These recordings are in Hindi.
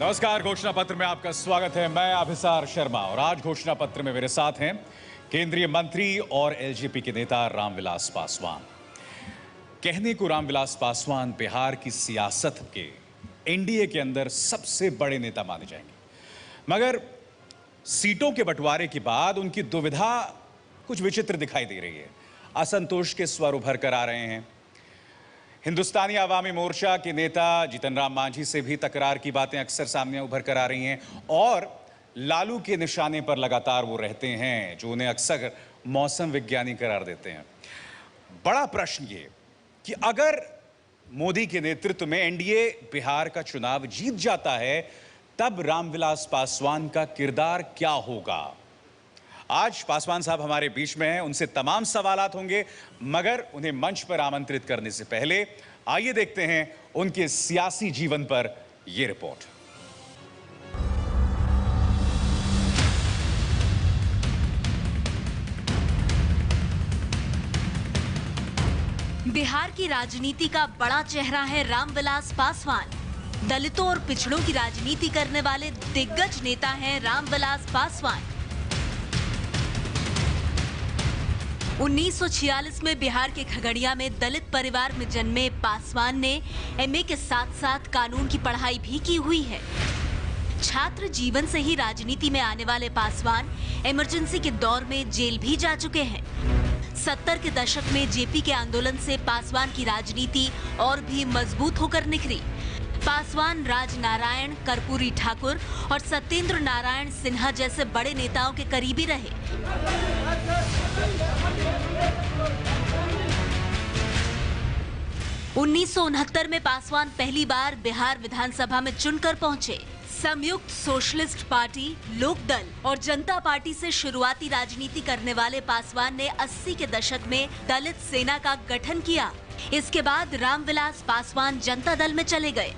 नमस्कार। घोषणा पत्र में आपका स्वागत है। मैं अभिसार शर्मा और आज घोषणा पत्र में मेरे साथ हैं केंद्रीय मंत्री और एलजेपी के नेता रामविलास पासवान। कहने को रामविलास पासवान बिहार की सियासत के एनडीए के अंदर सबसे बड़े नेता माने जाएंगे, मगर सीटों के बंटवारे के बाद उनकी दुविधा कुछ विचित्र दिखाई दे रही है। असंतोष के स्वर उभर कर आ रहे हैं। हिंदुस्तानी आवामी मोर्चा के नेता जीतन राम मांझी से भी तकरार की बातें अक्सर सामने उभर कर आ रही हैं और लालू के निशाने पर लगातार वो रहते हैं जो उन्हें अक्सर मौसम विज्ञानी करार देते हैं। बड़ा प्रश्न ये कि अगर मोदी के नेतृत्व में एनडीए बिहार का चुनाव जीत जाता है तब रामविलास पासवान का किरदार क्या होगा। आज पासवान साहब हमारे बीच में हैं, उनसे तमाम सवालात होंगे, मगर उन्हें मंच पर आमंत्रित करने से पहले आइए देखते हैं उनके सियासी जीवन पर यह रिपोर्ट। बिहार की राजनीति का बड़ा चेहरा है रामविलास पासवान। दलितों और पिछड़ों की राजनीति करने वाले दिग्गज नेता हैं रामविलास पासवान। 1946 में बिहार के खगड़िया में दलित परिवार में जन्मे पासवान ने एमए के साथ साथ कानून की पढ़ाई भी की हुई है। छात्र जीवन से ही राजनीति में आने वाले पासवान इमरजेंसी के दौर में जेल भी जा चुके हैं। 70 के दशक में जेपी के आंदोलन से पासवान की राजनीति और भी मजबूत होकर निखरी। पासवान राजनारायण, कर्पूरी ठाकुर और सत्येंद्र नारायण सिन्हा जैसे बड़े नेताओं के करीबी रहे। 1969 में पासवान पहली बार बिहार विधानसभा में चुनकर पहुंचे। संयुक्त सोशलिस्ट पार्टी, लोकदल और जनता पार्टी से शुरुआती राजनीति करने वाले पासवान ने 80 के दशक में दलित सेना का गठन किया। इसके बाद रामविलास पासवान जनता दल में चले गए।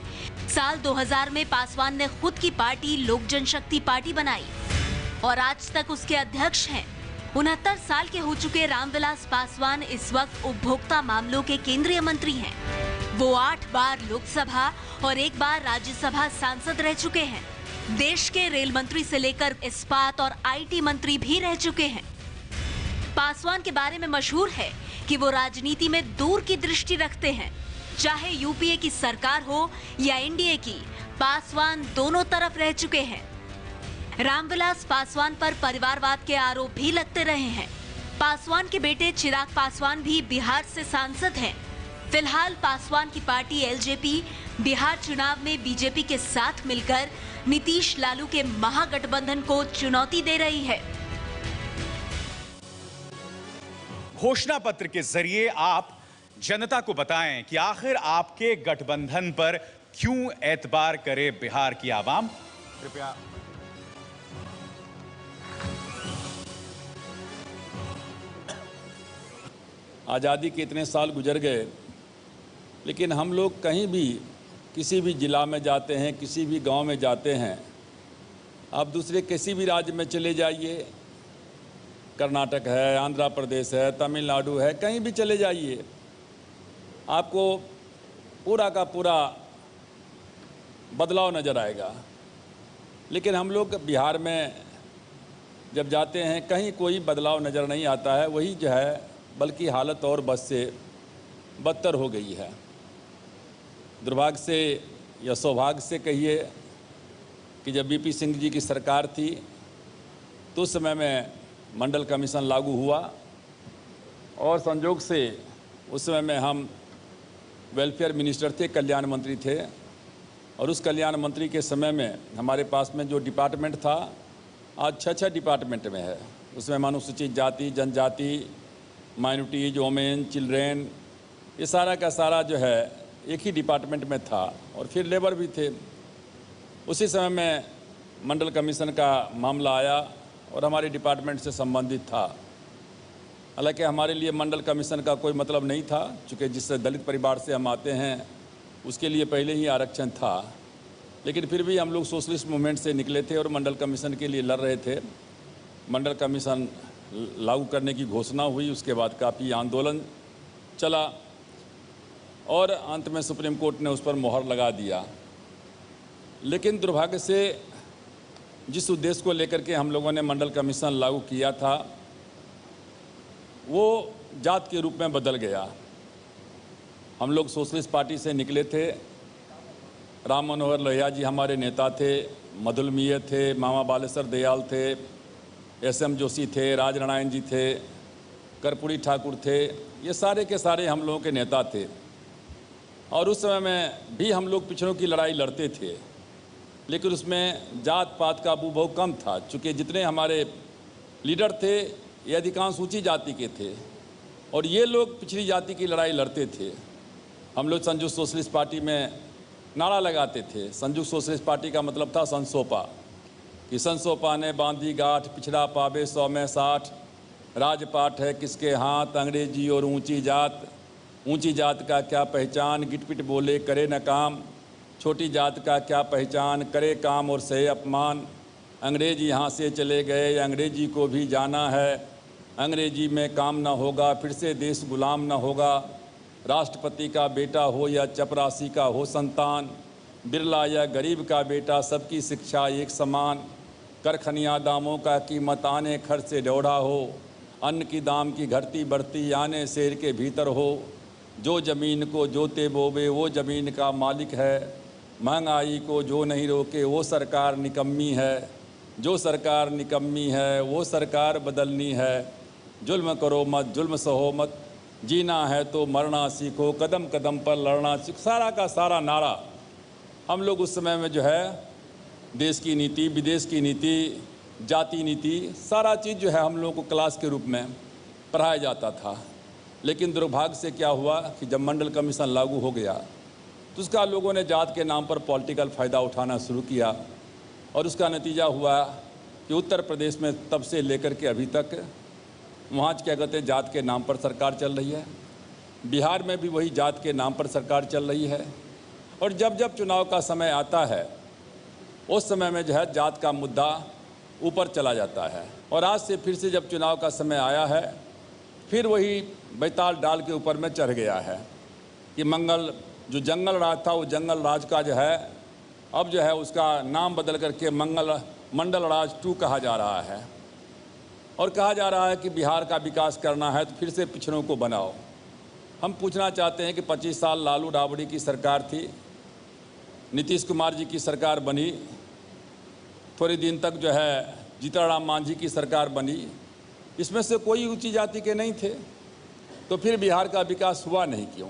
साल 2000 में पासवान ने खुद की पार्टी लोक जनशक्ति पार्टी बनाई और आज तक उसके अध्यक्ष हैं। 69 साल के हो चुके रामविलास पासवान इस वक्त उपभोक्ता मामलों के केंद्रीय मंत्री हैं। वो 8 बार लोकसभा और 1 बार राज्यसभा सांसद रह चुके हैं। देश के रेल मंत्री से लेकर इस्पात और आईटी मंत्री भी रह चुके हैं। पासवान के बारे में मशहूर है कि वो राजनीति में दूर की दृष्टि रखते हैं। चाहे यूपीए की सरकार हो या एनडीए की, पासवान दोनों तरफ रह चुके हैं। रामविलास पासवान पर परिवारवाद के आरोप भी लगते रहे हैं। पासवान के बेटे चिराग पासवान भी बिहार से सांसद हैं। फिलहाल पासवान की पार्टी एलजेपी बिहार चुनाव में बीजेपी के साथ मिलकर नीतीश लालू के महागठबंधन को चुनौती दे रही है। घोषणा पत्र के जरिए आप जनता को बताएं कि आखिर आपके गठबंधन पर क्यों एतबार करे बिहार की आवाम। कृपया। आज़ादी के इतने साल गुजर गए, लेकिन हम लोग कहीं भी किसी भी जिला में जाते हैं, किसी भी गांव में जाते हैं, आप दूसरे किसी भी राज्य में चले जाइए, कर्नाटक है, आंध्र प्रदेश है, तमिलनाडु है, कहीं भी चले जाइए, आपको पूरा का पूरा बदलाव नज़र आएगा। लेकिन हम लोग बिहार में जब जाते हैं कहीं कोई बदलाव नज़र नहीं आता है। वही जो है, बल्कि हालत और बस से बदतर हो गई है। दुर्भाग्य से या सौभाग्य से कहिए कि जब बीपी सिंह जी की सरकार थी तो उस समय में मंडल कमीशन लागू हुआ और संजोग से उस समय में हम वेलफेयर मिनिस्टर थे, कल्याण मंत्री थे, और उस कल्याण मंत्री के समय में हमारे पास में जो डिपार्टमेंट था आज 6 डिपार्टमेंट में है। उसमें अनुसूचित जाति, जनजाति, माइनॉरिटीज, वोमेन, चिल्ड्रेन, ये सारा का सारा जो है एक ही डिपार्टमेंट में था और फिर लेबर भी थे। उसी समय में मंडल कमीशन का मामला आया और हमारे डिपार्टमेंट से संबंधित था। हालांकि हमारे लिए मंडल कमीशन का कोई मतलब नहीं था, चूँकि जिस दलित परिवार से हम आते हैं उसके लिए पहले ही आरक्षण था। लेकिन फिर भी हम लोग सोशलिस्ट मूवमेंट से निकले थे और मंडल कमीशन के लिए लड़ रहे थे। मंडल कमीशन लागू करने की घोषणा हुई, उसके बाद काफ़ी आंदोलन चला और अंत में सुप्रीम कोर्ट ने उस पर मोहर लगा दिया। लेकिन दुर्भाग्य से जिस उद्देश्य को लेकर के हम लोगों ने मंडल कमीशन लागू किया था वो जात के रूप में बदल गया। हम लोग सोशलिस्ट पार्टी से निकले थे, राम मनोहर लोहिया जी हमारे नेता थे, मधुल मिया थे, मामा बालेश्वर दयाल थे, एस.एम. जोशी थे, राजनारायण जी थे, कर्पूरी ठाकुर थे, ये सारे के सारे हम लोगों के नेता थे। और उस समय में भी हम लोग पिछड़ों की लड़ाई लड़ते थे, लेकिन उसमें जात पात का अबू बहुत कम था, चूँकि जितने हमारे लीडर थे ये अधिकांश ऊंची जाति के थे और ये लोग पिछड़ी जाति की लड़ाई लड़ते थे। हम लोग संयुक्त सोशलिस्ट पार्टी में नारा लगाते थे। संयुक्त सोशलिस्ट पार्टी का मतलब था संसोपा, कि संसोपा ने बांधी गांठ, पिछड़ा पावे 100 में 60, राजपाट है किसके हाथ, अंग्रेजी और ऊंची जात, ऊंची जात का क्या पहचान, गिटपिट बोले करे न काम, छोटी जात का क्या पहचान, करे काम और सहे अपमान, अंग्रेज यहाँ से चले गए, अंग्रेजी को भी जाना है, अंग्रेजी में काम न होगा, फिर से देश गुलाम न होगा, राष्ट्रपति का बेटा हो या चपरासी का हो संतान, बिरला या गरीब का बेटा, सबकी शिक्षा एक समान, करखनिया दामों का कीमत आने खर्च से दौड़ा हो, अन्न की दाम की घटती बढ़ती आने शेर के भीतर हो, जो ज़मीन को जोते बोवे वो ज़मीन का मालिक है, महंगाई को जो नहीं रोके वो सरकार निकम्मी है, जो सरकार निकम्मी है वो सरकार बदलनी है, जुल्म करो मत जुल्म सहो मत, जीना है तो मरना सीखो, कदम कदम पर लड़ना सीखो। सारा का सारा नारा हम लोग उस समय में जो है देश की नीति, विदेश की नीति, जाति नीति, सारा चीज़ जो है हम लोगों को क्लास के रूप में पढ़ाया जाता था। लेकिन दुर्भाग्य से क्या हुआ कि जब मंडल कमीशन लागू हो गया तो उसका लोगों ने जात के नाम पर पॉलिटिकल फ़ायदा उठाना शुरू किया और उसका नतीजा हुआ कि उत्तर प्रदेश में तब से लेकर के अभी तक वहाँ क्या कहते हैं जात के नाम पर सरकार चल रही है, बिहार में भी वही जात के नाम पर सरकार चल रही है। और जब जब चुनाव का समय आता है उस समय में जो है जात का मुद्दा ऊपर चला जाता है। और आज से फिर से जब चुनाव का समय आया है फिर वही बैताल डाल के ऊपर में चढ़ गया है कि जो जंगल राज था वो जंगल राज का जो है अब जो है उसका नाम बदल करके मंडल राज 2 कहा जा रहा है और कहा जा रहा है कि बिहार का विकास करना है तो फिर से पिछड़ों को बनाओ। हम पूछना चाहते हैं कि 25 साल लालू राबड़ी की सरकार थी, नीतीश कुमार जी की सरकार बनी, थोड़े दिन तक जो है जीतनराम मांझी की सरकार बनी, इसमें से कोई ऊंची जाति के नहीं थे, तो फिर बिहार का विकास हुआ नहीं क्यों?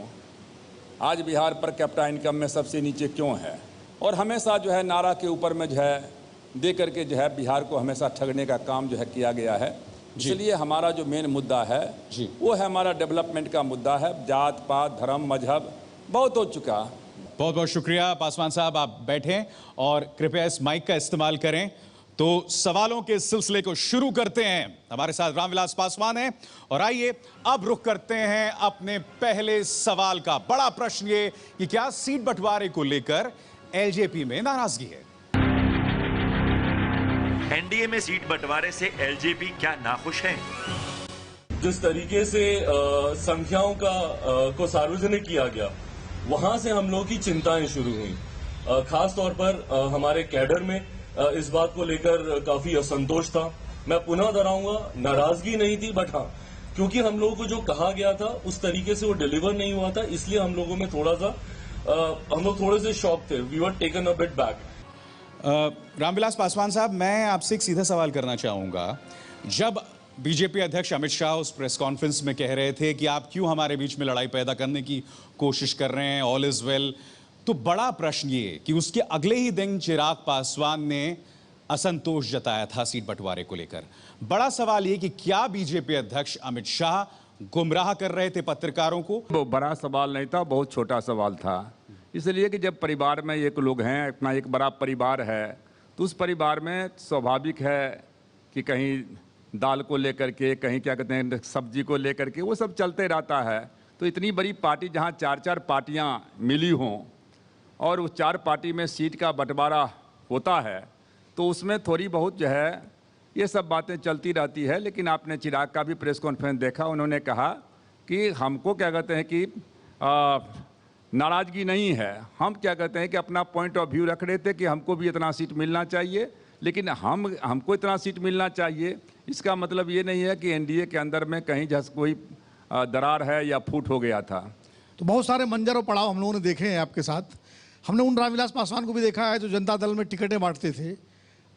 आज बिहार पर कैपिटा इनकम में सबसे नीचे क्यों है? और हमेशा जो है नारा के ऊपर में जो है दे करके जो है बिहार को हमेशा ठगने का काम जो है किया गया है। इसलिए हमारा जो मेन मुद्दा है वो है हमारा डेवलपमेंट का मुद्दा है। जात पात धर्म मजहब बहुत हो चुका। बहुत बहुत शुक्रिया पासवान साहब, आप बैठें और कृपया इस माइक का इस्तेमाल करें। तो सवालों के सिलसिले को शुरू करते हैं। हमारे साथ रामविलास पासवान हैं और आइए अब रुख करते हैं अपने पहले सवाल का। बड़ा प्रश्न ये कि क्या सीट बंटवारे को लेकर एलजेपी में नाराजगी है? एनडीए में सीट बंटवारे से एलजेपी क्या नाखुश है? जिस तरीके से संख्याओं को सार्वजनिक किया गया वहां से हम लोगों की चिंताएं शुरू हुई। खास तौर पर हमारे कैडर में इस बात को लेकर काफी असंतोष था। मैं पुनः दोहराऊंगा, नाराजगी नहीं थी, बट हाँ क्योंकि हम लोगों को जो कहा गया था उस तरीके से वो डिलीवर नहीं हुआ था, इसलिए हम लोगों में हम लोग थोड़े से शॉक थे। We were taken a bit back. Ramvilas Paswan साहब, मैं आपसे एक सीधा सवाल करना चाहूंगा। जब बीजेपी अध्यक्ष अमित शाह उस प्रेस कॉन्फ्रेंस में कह रहे थे कि आप क्यों हमारे बीच में लड़ाई पैदा करने की कोशिश कर रहे हैं, ऑल इज वेल, तो बड़ा प्रश्न ये कि उसके अगले ही दिन चिराग पासवान ने असंतोष जताया था सीट बंटवारे को लेकर। बड़ा सवाल ये कि क्या बीजेपी अध्यक्ष अमित शाह गुमराह कर रहे थे पत्रकारों को? वो बड़ा सवाल नहीं था, बहुत छोटा सवाल था। इसलिए कि जब परिवार में एक लोग हैं, अपना एक बड़ा परिवार है, तो उस परिवार में स्वाभाविक है कि कहीं दाल को लेकर के, कहीं क्या कहते हैं सब्जी को लेकर के, वो सब चलते रहता है। तो इतनी बड़ी पार्टी जहाँ 4-4 पार्टियाँ मिली हों और उस 4 पार्टी में सीट का बंटवारा होता है तो उसमें थोड़ी बहुत जो है ये सब बातें चलती रहती है। लेकिन आपने चिराग का भी प्रेस कॉन्फ्रेंस देखा, उन्होंने कहा कि हमको क्या कहते हैं कि नाराज़गी नहीं है। हम क्या कहते हैं कि अपना पॉइंट ऑफ व्यू रख रहे थे कि हमको भी इतना सीट मिलना चाहिए, लेकिन हमको इतना सीट मिलना चाहिए इसका मतलब ये नहीं है कि एनडीए के अंदर में कहीं जैसे कोई दरार है या फूट हो गया था। तो बहुत सारे मंजर और पड़ाव हम लोगों ने देखे हैं आपके साथ। हमने उन रामविलास पासवान को भी देखा है जो जनता दल में टिकटें बांटते थे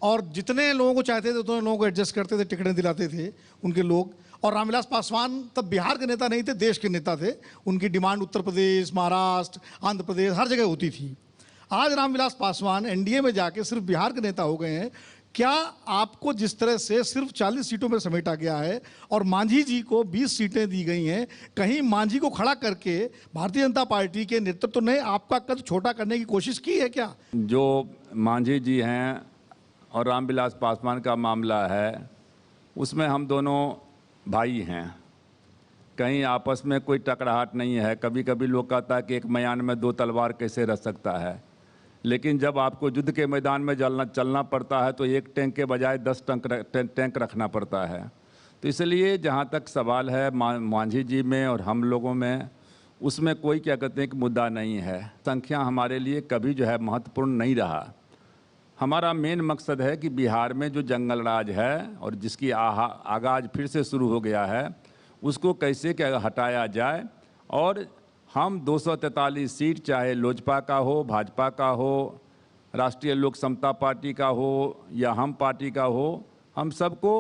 और जितने लोगों को चाहते थे उतने लोगों को एडजस्ट करते थे, टिकटें दिलाते थे उनके लोग। और रामविलास पासवान तब बिहार के नेता नहीं थे, देश के नेता थे। उनकी डिमांड उत्तर प्रदेश, महाराष्ट्र, आंध्र प्रदेश हर जगह होती थी। आज रामविलास पासवान एनडीए में जाके सिर्फ बिहार के नेता हो गए हैं। क्या आपको जिस तरह से सिर्फ 40 सीटों में समेटा गया है और मांझी जी को 20 सीटें दी गई हैं, कहीं मांझी को खड़ा करके भारतीय जनता पार्टी के नेतृत्व ने आपका कद छोटा करने की कोशिश की है क्या? जो मांझी जी हैं और रामविलास पासवान का मामला है, उसमें हम दोनों भाई हैं, कहीं आपस में कोई टकराहट नहीं है। कभी कभी लोग कहता है कि एक म्यान में दो तलवार कैसे रह सकता है, लेकिन जब आपको युद्ध के मैदान में चलना पड़ता है तो एक टैंक के बजाय 10 टैंक रखना पड़ता है। तो इसलिए जहाँ तक सवाल है मांझी जी में और हम लोगों में, उसमें कोई क्या कहते हैं कि मुद्दा नहीं है। संख्या हमारे लिए कभी जो है महत्वपूर्ण नहीं रहा। हमारा मेन मकसद है कि बिहार में जो जंगल राज है और जिसकी आगाज फिर से शुरू हो गया है, उसको कैसे क्या हटाया जाए। और हम 243 सीट, चाहे लोजपा का हो, भाजपा का हो, राष्ट्रीय लोक समता पार्टी का हो या हम पार्टी का हो, हम सबको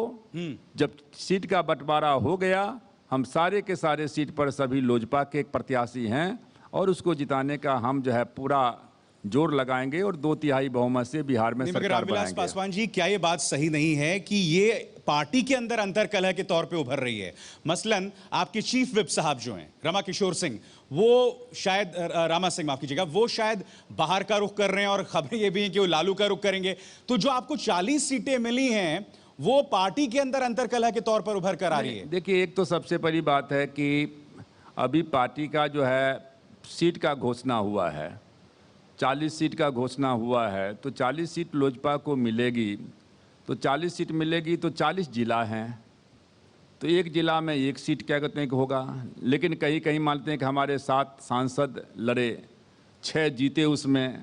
जब सीट का बंटवारा हो गया, हम सारे के सारे सीट पर सभी लोजपा के प्रत्याशी हैं और उसको जिताने का हम जो है पूरा जोर लगाएंगे और 2/3 बहुमत से बिहार में सरकार रामविलास बनाएंगे। पासवान जी, क्या ये बात सही नहीं है कि ये पार्टी के अंदर अंतरकलह के तौर पे उभर रही है? मसलन आपके चीफ विप साहब जो हैं रमा किशोर सिंह, वो शायद रामा सिंह माफ कीजिएगा, वो शायद बाहर का रुख कर रहे हैं और खबरें ये भी हैं कि वो लालू का रुख करेंगे। तो जो आपको 40 सीटें मिली हैं वो पार्टी के अंदर अंतरकलह के तौर पर उभर कर आ रही है। देखिए, एक तो सबसे बड़ी बात है कि अभी पार्टी का जो है सीट का घोषणा हुआ है, 40 सीट का घोषणा हुआ है, तो 40 सीट लोजपा को मिलेगी। तो 40 सीट मिलेगी तो 40 जिला हैं, तो एक जिला में एक सीट क्या कहते हैं कि होगा। लेकिन कहीं कहीं मानते हैं कि हमारे 7 सांसद लड़े, 6 जीते, उसमें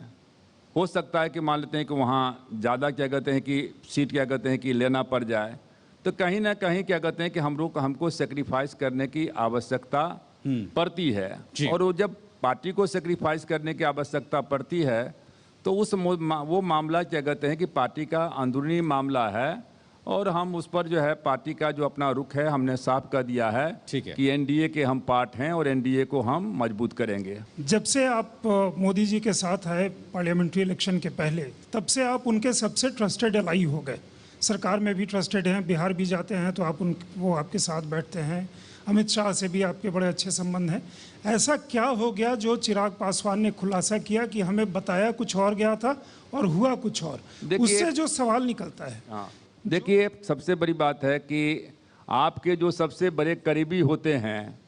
हो सकता है कि मान लेते हैं कि वहाँ ज़्यादा क्या कहते हैं कि सीट क्या कहते हैं कि लेना पड़ जाए। तो कहीं ना कहीं क्या कहते हैं कि हमको सेक्रीफाइस करने की आवश्यकता पड़ती है। और वो जब पार्टी को सेक्रीफाइस करने की आवश्यकता पड़ती है तो वो मामला क्या कहते हैं कि पार्टी का अंदरूनी मामला है और हम उस पर जो है पार्टी का जो अपना रुख है हमने साफ कर दिया है कि एनडीए के हम पार्ट हैं और एनडीए को हम मजबूत करेंगे। जब से आप मोदी जी के साथ आए पार्लियामेंट्री इलेक्शन के पहले, तब से आप उनके सबसे ट्रस्टेड एलाई हो गए। सरकार में भी ट्रस्टेड हैं, बिहार भी जाते हैं तो वो आपके साथ बैठते हैं। अमित शाह से भी आपके बड़े अच्छे संबंध हैं। ऐसा क्या हो गया जो चिराग पासवान ने खुलासा किया कि हमें बताया कुछ और गया था और हुआ कुछ और? उससे जो सवाल निकलता है, देखिए, सबसे बड़ी बात है कि आपके जो सबसे बड़े करीबी होते हैं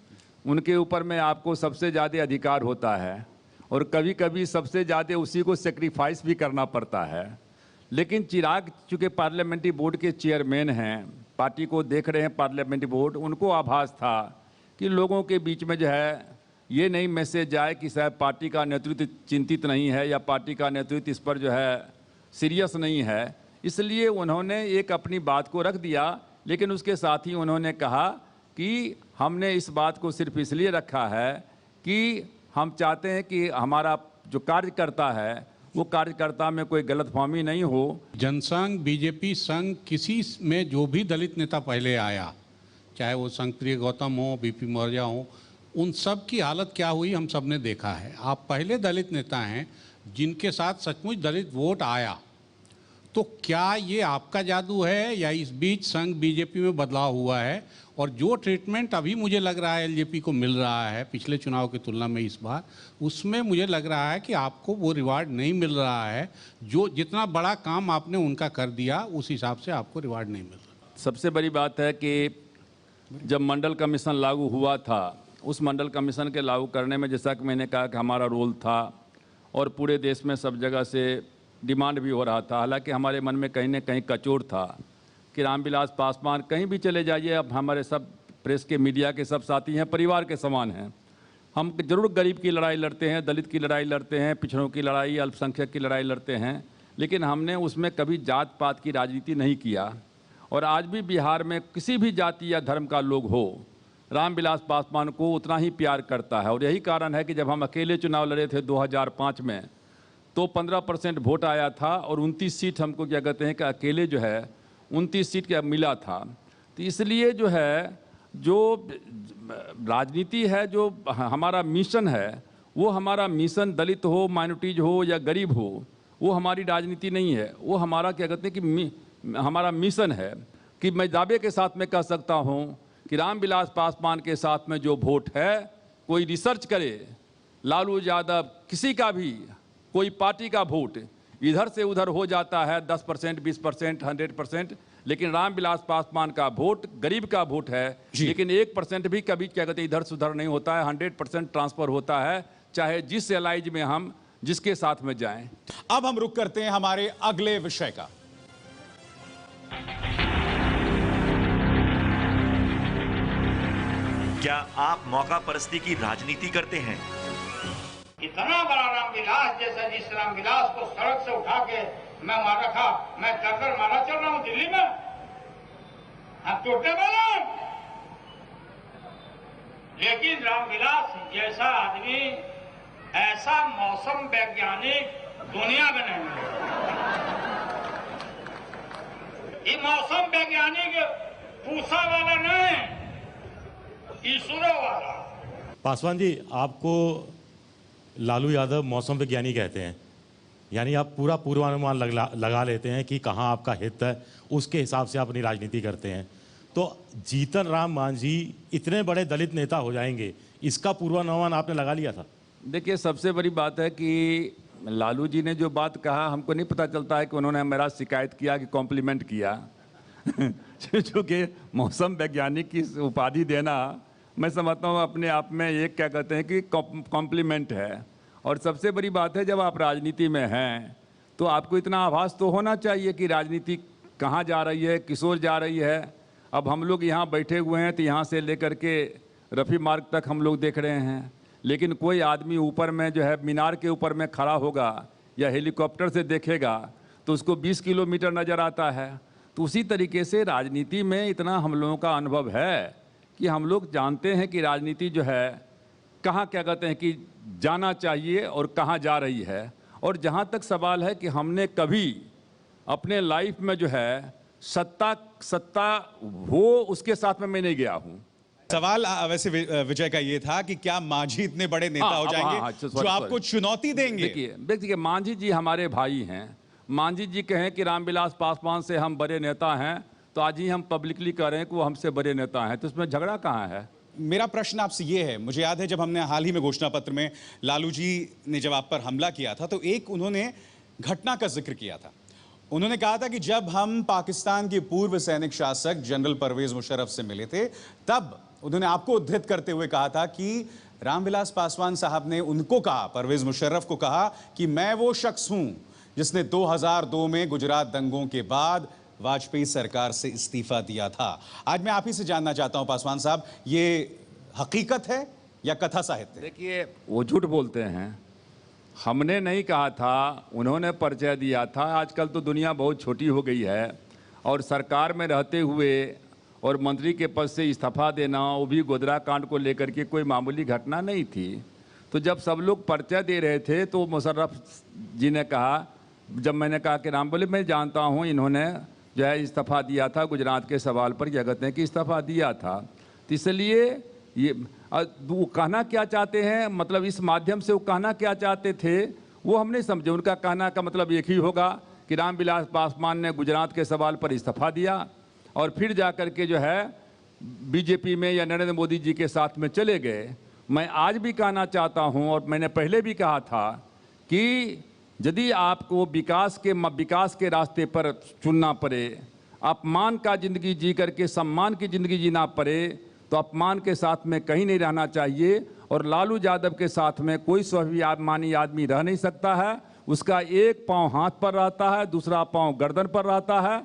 उनके ऊपर में आपको सबसे ज़्यादा अधिकार होता है और कभी कभी सबसे ज़्यादा उसी को सेक्रीफाइस भी करना पड़ता है। लेकिन चिराग चूँकि पार्लियामेंट्री बोर्ड के चेयरमैन हैं, पार्टी को देख रहे हैं पार्लियामेंट्री बोर्ड, उनको आभास था कि लोगों के बीच में जो है ये नहीं मैसेज जाए कि शायद पार्टी का नेतृत्व चिंतित नहीं है या पार्टी का नेतृत्व इस पर जो है सीरियस नहीं है, इसलिए उन्होंने एक अपनी बात को रख दिया। लेकिन उसके साथ ही उन्होंने कहा कि हमने इस बात को सिर्फ इसलिए रखा है कि हम चाहते हैं कि हमारा जो कार्यकर्ता है वो कार्यकर्ता में कोई गलतफहमी नहीं हो। जनसंघ, बीजेपी संघ, किसी में जो भी दलित नेता पहले आया, चाहे वो संगप्रिय गौतम हो, बीपी मौर्य हो, उन सब की हालत क्या हुई हम सब ने देखा है। आप पहले दलित नेता हैं जिनके साथ सचमुच दलित वोट आया। तो क्या ये आपका जादू है या इस बीच संघ बीजेपी में बदलाव हुआ है? और जो ट्रीटमेंट अभी मुझे लग रहा है एलजेपी को मिल रहा है पिछले चुनाव की तुलना में इस बार, उसमें मुझे लग रहा है कि आपको वो रिवार्ड नहीं मिल रहा है। जो जितना बड़ा काम आपने उनका कर दिया उस हिसाब से आपको रिवार्ड नहीं मिल रहा। सबसे बड़ी बात है कि जब मंडल कमीशन लागू हुआ था, उस मंडल कमीशन के लागू करने में जैसा कि मैंने कहा कि हमारा रोल था और पूरे देश में सब जगह से डिमांड भी हो रहा था। हालांकि हमारे मन में कहीं ना कहीं कचोट था कि रामविलास पासवान कहीं भी चले जाइए, अब हमारे सब प्रेस के मीडिया के सब साथी हैं, परिवार के समान हैं। हम जरूर गरीब की लड़ाई लड़ते हैं, दलित की लड़ाई लड़ते हैं, पिछड़ों की लड़ाई, अल्पसंख्यक की लड़ाई लड़ते हैं, लेकिन हमने उसमें कभी जात पात की राजनीति नहीं किया। और आज भी बिहार में किसी भी जाति या धर्म का लोग हो, रामविलास पासवान को उतना ही प्यार करता है। और यही कारण है कि जब हम अकेले चुनाव लड़े थे 2005 में, तो 15% वोट आया था और 29 सीट हमको क्या कहते हैं कि अकेले जो है 29 सीट का मिला था। तो इसलिए जो है, जो राजनीति है, जो हमारा मिशन है, वो हमारा मिशन दलित हो, माइनॉरिटीज हो या गरीब हो, वो हमारी राजनीति नहीं है। वो हमारा क्या कहते हैं कि हमारा मिशन है कि मैं दावे के साथ में कह सकता हूँ कि रामविलास पासवान के साथ में जो वोट है, कोई रिसर्च करे, लालू यादव किसी का भी कोई पार्टी का वोट इधर से उधर हो जाता है 10%, 20%, 100%, लेकिन रामविलास पासवान का वोट गरीब का वोट है, लेकिन 1% भी कभी क्या कहते हैं इधर से उधर नहीं होता है, 100% ट्रांसफर होता है, चाहे जिस एलाइज में हम जिसके साथ में जाएं। अब हम रुक करते हैं हमारे अगले विषय का। क्या आप मौका परस्ती की राजनीति करते हैं? इतना बड़ा रामविलास जैसा, जिस रामविलास को सड़क से उठा के मैं मारा था, मैं कर मारा चल रहा हूं दिल्ली में, हम टूटने वाला। लेकिन रामविलास जैसा आदमी, ऐसा मौसम वैज्ञानिक दुनिया में नहीं मिलेगा। ये मौसम वैज्ञानिक पूसा वाला नहीं, ईश्वरों वाला। पासवान जी, आपको लालू यादव मौसम विज्ञानी कहते हैं, यानी आप पूरा पूर्वानुमान लगा लेते हैं कि कहाँ आपका हित है, उसके हिसाब से आप अपनी राजनीति करते हैं। तो जीतन राम मांझी इतने बड़े दलित नेता हो जाएंगे, इसका पूर्वानुमान आपने लगा लिया था? देखिए, सबसे बड़ी बात है कि लालू जी ने जो बात कहा, हमको नहीं पता चलता है कि उन्होंने मेरा शिकायत किया कि कॉम्प्लीमेंट किया। चूँकि मौसम वैज्ञानिक की उपाधि देना, मैं समझता हूँ अपने आप में एक क्या कहते हैं कि कॉम्प्लीमेंट है। और सबसे बड़ी बात है, जब आप राजनीति में हैं तो आपको इतना आभास तो होना चाहिए कि राजनीति कहाँ जा रही है, किस ओर जा रही है। अब हम लोग यहाँ बैठे हुए हैं तो यहाँ से लेकर के रफ़ी मार्ग तक हम लोग देख रहे हैं, लेकिन कोई आदमी ऊपर में जो है मीनार के ऊपर में खड़ा होगा या हेलीकॉप्टर से देखेगा तो उसको 20 किलोमीटर नज़र आता है। तो उसी तरीके से राजनीति में इतना हम लोगों का अनुभव है कि हम लोग जानते हैं कि राजनीति जो है कहाँ क्या कहते हैं कि जाना चाहिए और कहाँ जा रही है। और जहाँ तक सवाल है कि हमने कभी अपने लाइफ में जो है सत्ता हो उसके साथ में मैं नहीं गया हूँ। सवाल वैसे विजय का ये था कि क्या मांझी इतने बड़े नेता हो जाएंगे जो आपको चुनौती देंगे? देखिए, मांझी जी हमारे भाई हैं। मांझी जी कहें कि रामविलास पासवान से हम बड़े नेता हैं, तो आज ही हम पब्लिकली कह रहे हैं कि वो हमसे बड़े नेता हैं, तो इसमें झगड़ा कहाँ है? मेरा प्रश्न आपसे ये है, मुझे याद है जब हमने हाल ही में घोषणा पत्र में लालू जी ने जब आप पर हमला किया था, तो एक उन्होंने घटना का जिक्र किया था। उन्होंने कहा था कि जब हम पाकिस्तान के पूर्व सैनिक शासक जनरल परवेज मुशर्रफ से मिले थे, तब उन्होंने आपको उद्धृत करते हुए कहा था कि रामविलास पासवान साहब ने उनको कहा, परवेज मुशर्रफ को कहा कि मैं वो शख्स हूं जिसने 2002 में गुजरात दंगों के बाद वाजपेयी सरकार से इस्तीफा दिया था। आज मैं आप ही से जानना चाहता हूं पासवान साहब, ये हकीकत है या कथा साहित्य? देखिए, वो झूठ बोलते हैं। हमने नहीं कहा था, उन्होंने परिचय दिया था। आजकल तो दुनिया बहुत छोटी हो गई है और सरकार में रहते हुए और मंत्री के पद से इस्तीफा देना, वो भी गोधरा कांड को लेकर के कोई मामूली घटना नहीं थी। तो जब सब लोग परिचय दे रहे थे तो मुशर्रफ जी ने कहा, जब मैंने कहा कि राम बोले मैं जानता हूँ इन्होंने जो है इस्तीफा दिया था गुजरात के सवाल पर, क्या कहते हैं कि इस्तीफा दिया था। तो इसलिए ये वो कहना क्या चाहते हैं, मतलब इस माध्यम से वो कहना क्या चाहते थे वो हम नहीं समझे। उनका कहना का मतलब एक ही होगा कि रामविलास पासवान ने गुजरात के सवाल पर इस्तीफा दिया और फिर जा कर के जो है बीजेपी में या नरेंद्र मोदी जी के साथ में चले गए। मैं आज भी कहना चाहता हूं और मैंने पहले भी कहा था कि यदि आपको विकास के रास्ते पर चुनना पड़े, अपमान का ज़िंदगी जी करके सम्मान की ज़िंदगी जीना पड़े, तो अपमान के साथ में कहीं नहीं रहना चाहिए। और लालू यादव के साथ में कोई स्वाभिमानी आदमी रह नहीं सकता है। उसका एक पाँव हाथ पर रहता है, दूसरा पाँव गर्दन पर रहता है।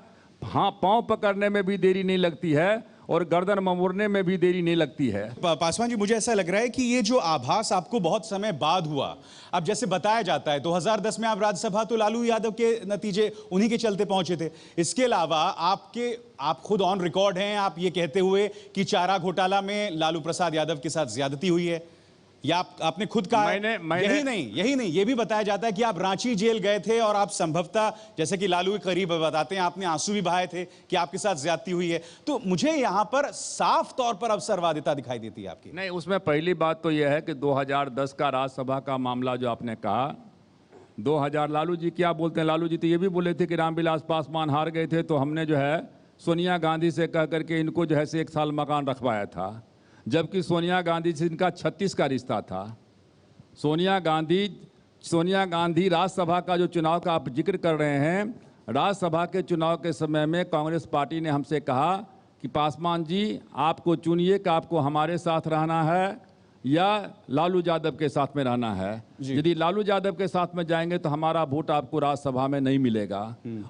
हाँ, पाँव पकड़ने में भी देरी नहीं लगती है और गर्दन ममोड़ने में भी देरी नहीं लगती है। पासवान जी, मुझे ऐसा लग रहा है कि ये जो आभास आपको बहुत समय बाद हुआ, अब जैसे बताया जाता है 2010 में आप राज्यसभा तो लालू यादव के नतीजे उन्हीं के चलते पहुंचे थे। इसके अलावा आप खुद ऑन रिकॉर्ड हैं आप ये कहते हुए कि चारा घोटाला में लालू प्रसाद यादव के साथ ज्यादती हुई है, या आपने खुद कहा। यही नहीं, ये भी बताया जाता है कि आप रांची जेल गए थे और आप संभवतः, जैसे कि लालू के करीब बताते हैं, आपने आंसू भी बहाए थे कि आपके साथ ज्यादती हुई है। तो मुझे यहां पर साफ तौर पर अवसरवादिता दिखाई देती है आपकी। नहीं, उसमें पहली बात तो यह है कि 2010 का राज्यसभा का मामला जो आपने कहा, 2000 लालू जी क्या बोलते हैं, लालू जी तो ये भी बोले थे कि रामविलास पासवान हार गए थे तो हमने जो है सोनिया गांधी से कह करके इनको जो है से 1 साल मकान रखवाया था, जबकि सोनिया गांधी से इनका 36 का रिश्ता था। सोनिया गांधी राज्यसभा का जो चुनाव का आप जिक्र कर रहे हैं, राज्यसभा के चुनाव के समय में कांग्रेस पार्टी ने हमसे कहा कि पासवान जी आपको चुनिए कि आपको हमारे साथ रहना है या लालू यादव के साथ में रहना है। यदि लालू यादव के साथ में जाएंगे तो हमारा वोट आपको राज्यसभा में नहीं मिलेगा।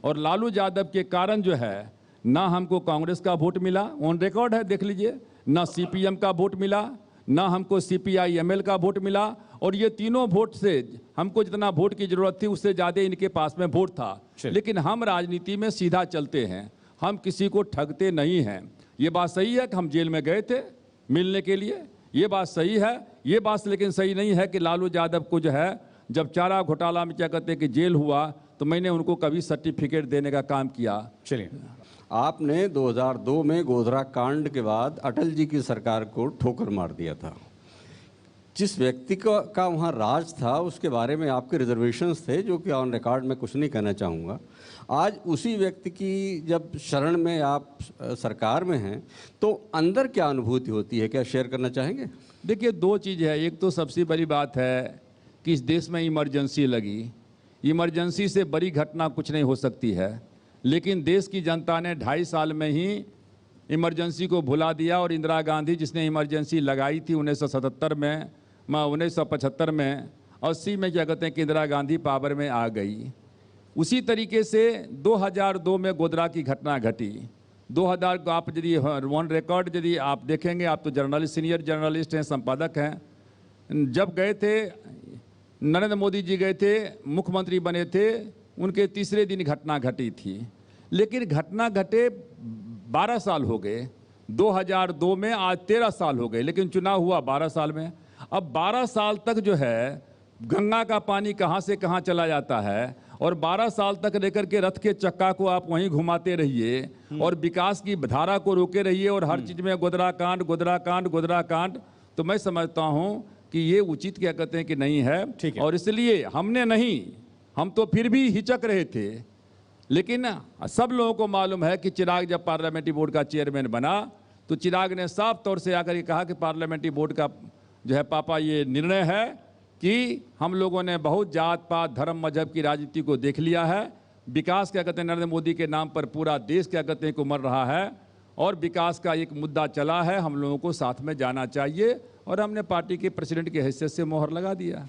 और लालू यादव के कारण जो है ना हमको कांग्रेस का वोट मिला, ऑन रिकॉर्ड है, देख लीजिए, ना सीपीएम का वोट मिला, ना हमको सीपीआई-एमएल का वोट मिला, और ये तीनों वोट से हमको जितना वोट की जरूरत थी उससे ज़्यादा इनके पास में वोट था। लेकिन हम राजनीति में सीधा चलते हैं, हम किसी को ठगते नहीं हैं। ये बात सही है कि हम जेल में गए थे मिलने के लिए, ये बात सही है। ये बात लेकिन सही नहीं है कि लालू यादव को जो है जब चारा घोटाला में क्या कहते हैं कि जेल हुआ तो मैंने उनको कभी सर्टिफिकेट देने का काम किया। चलिए, आपने 2002 में गोधरा कांड के बाद अटल जी की सरकार को ठोकर मार दिया था। जिस व्यक्ति का वहाँ राज था उसके बारे में आपके रिजर्वेशंस थे, जो कि ऑन रिकॉर्ड में कुछ नहीं कहना चाहूँगा। आज उसी व्यक्ति की जब शरण में आप सरकार में हैं तो अंदर क्या अनुभूति होती है, क्या शेयर करना चाहेंगे? देखिए, 2 चीज़ है। एक तो सबसे बड़ी बात है कि इस देश में इमरजेंसी लगी, इमरजेंसी से बड़ी घटना कुछ नहीं हो सकती है, लेकिन देश की जनता ने 2.5 साल में ही इमरजेंसी को भुला दिया। और इंदिरा गांधी जिसने इमरजेंसी लगाई थी 1977 में, 1975 में, 80 में क्या कहते हैं कि इंदिरा गांधी पावर में आ गई। उसी तरीके से 2002 में गोधरा की घटना घटी। 2000 को आप यदि ऑन रिकॉर्ड यदि आप देखेंगे, आप तो जर्नलिस्ट, सीनियर जर्नलिस्ट हैं, संपादक हैं, जब गए थे नरेंद्र मोदी जी गए थे, मुख्यमंत्री बने थे, उनके तीसरे दिन घटना घटी थी। लेकिन घटना घटे 12 साल हो गए, 2002 में, आज 13 साल हो गए, लेकिन चुनाव हुआ 12 साल में। अब 12 साल तक जो है गंगा का पानी कहाँ से कहाँ चला जाता है, और 12 साल तक लेकर के रथ के चक्का को आप वहीं घुमाते रहिए और विकास की धारा को रोके रहिए, और हर चीज़ में गोधरा कांड, गोधरा कांड, गोधरा कांड। तो मैं समझता हूँ कि ये उचित क्या कहते हैं कि नहीं है। और इसलिए हमने नहीं, हम तो फिर भी हिचक रहे थे, लेकिन सब लोगों को मालूम है कि चिराग जब पार्लियामेंट्री बोर्ड का चेयरमैन बना तो चिराग ने साफ तौर से आकर के कहा कि पार्लियामेंट्री बोर्ड का जो है पापा ये निर्णय है कि हम लोगों ने बहुत जात पात धर्म मजहब की राजनीति को देख लिया है। विकास क्या कहते हैं नरेंद्र मोदी के नाम पर पूरा देश क्या कहते हैं को मर रहा है, और विकास का एक मुद्दा चला है, हम लोगों को साथ में जाना चाहिए, और हमने पार्टी के प्रेसिडेंट की हैसियत से मोहर लगा दिया।